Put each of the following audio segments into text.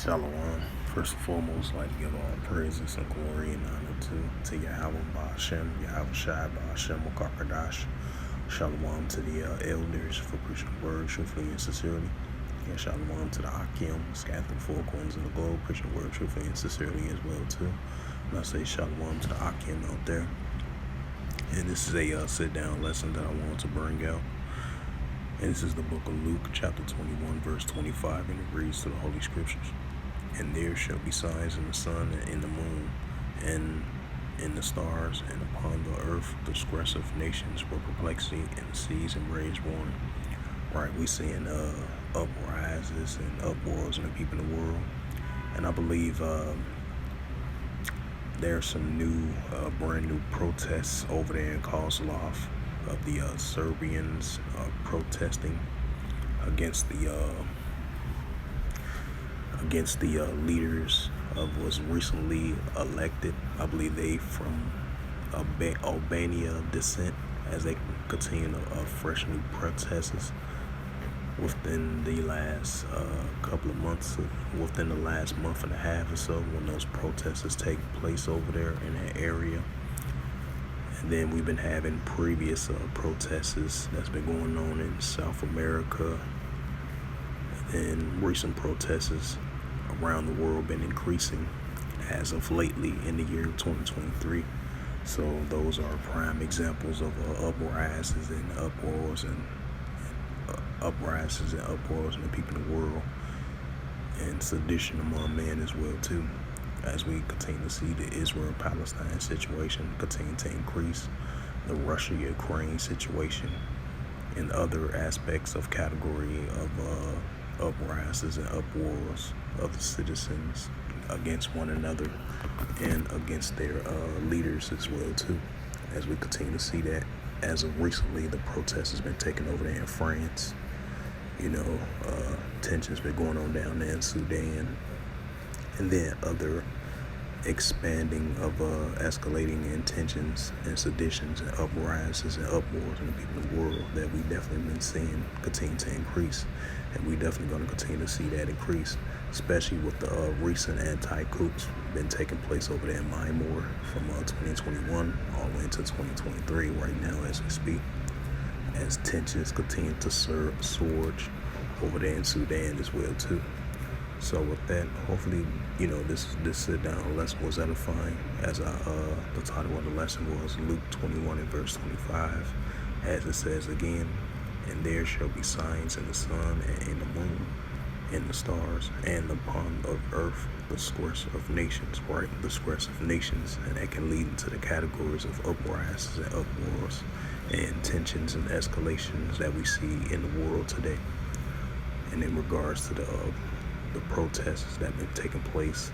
Shalom. First and foremost, I'd like to give all praises and glory and honor to Yahweh Ba'ashem, Yahweh Shai Ba'ashem Wakarkadash. Shalom to the elders for preaching the word truthfully and sincerely. And shalom to the Akim, scattered in four corners of the globe, preaching the word truthfully and sincerely as well too. And I say shalom to the Akim out there. And this is a sit-down lesson that I wanted to bring out. And this is the book of Luke, chapter 21, verse 25, and it reads to the Holy Scriptures. And there shall be signs in the sun and in the moon, and in the stars, and upon the earth the distress of nations for perplexity, and the seas and raised warning. Right, we seeing uprises and uproars in the people in the world. And I believe there's some new, brand new protests over there in Kozlov of the Serbians protesting against the leaders of was recently elected. I believe they from Albania descent, as they continue to fresh new protests within the last couple of months, within the last month and a half or so, when those protests take place over there in that area. And then we've been having previous protests that's been going on in South America. And recent protests around the world been increasing as of lately in the year 2023. So those are prime examples of uprises and uproars and uproars in the people in the world, and sedition among men as well too, as we continue to see the Israel-Palestine situation continue to increase, the Russia-Ukraine situation, and other aspects of category of uprises and uproars of the citizens against one another and against their leaders as well too, as we continue to see that. As of recently, the protest has been taken over there in France. Tensions been going on down there in Sudan, and then other expanding of escalating in tensions and seditions and uprises and uproars in the people in the world that we definitely been seeing continue to increase, and we definitely going to continue to see that increase, especially with the recent anti-coups been taking place over there in Myanmar from 2021 all the way into 2023 right now as we speak, as tensions continue to surge over there in Sudan as well too. So with that, hopefully, this sit-down lesson was edifying, as the title of the lesson was Luke 21 and verse 25, as it says again, and there shall be signs in the sun and in the moon, in the stars, and upon the earth the distress of nations, right? The distress of nations, and that can lead into the categories of uprises and uproars and tensions and escalations that we see in the world today. And in regards to the protests that have been taking place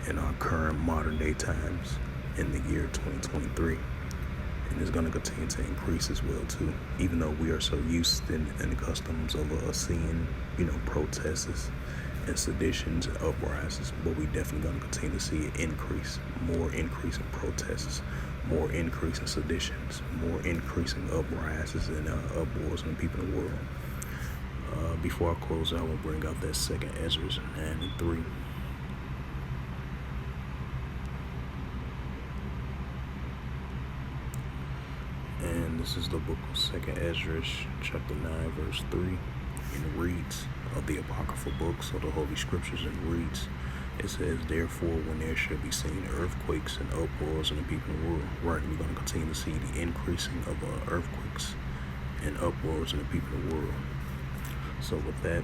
in our current modern day times in the year 2023, and it's going to continue to increase as well too, even though we are so used and accustomed of seeing protests and seditions and uprises, but we definitely going to continue to see it increase, more increase in protests, more increase in seditions, more increase in uprises and uproars in the people in the world. Before I close out, I will bring out that second Ezra 9:3. And this is the book of second Ezra, chapter 9, verse 3. And it reads of the apocryphal books of the Holy Scriptures, and reads, it says, therefore, when there shall be seen earthquakes and uproars in the people in the world, right, we're going to continue to see the increasing of earthquakes and uproars in the people in the world. So with that,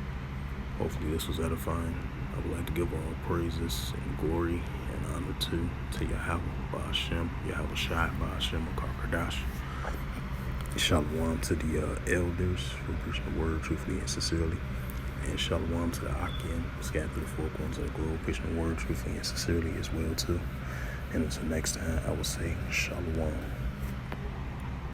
hopefully this was edifying. I would like to give all praises and glory and honor to Yahweh Ba'ashem, Yahweh Shai Ba'ashem Wakarkadash. Shalom to the elders who preach the word truthfully and sincerely. And shalom to the Akim, scattered through the four corners of the globe, preaching the word truthfully and sincerely as well too. And until next time, I will say shalom.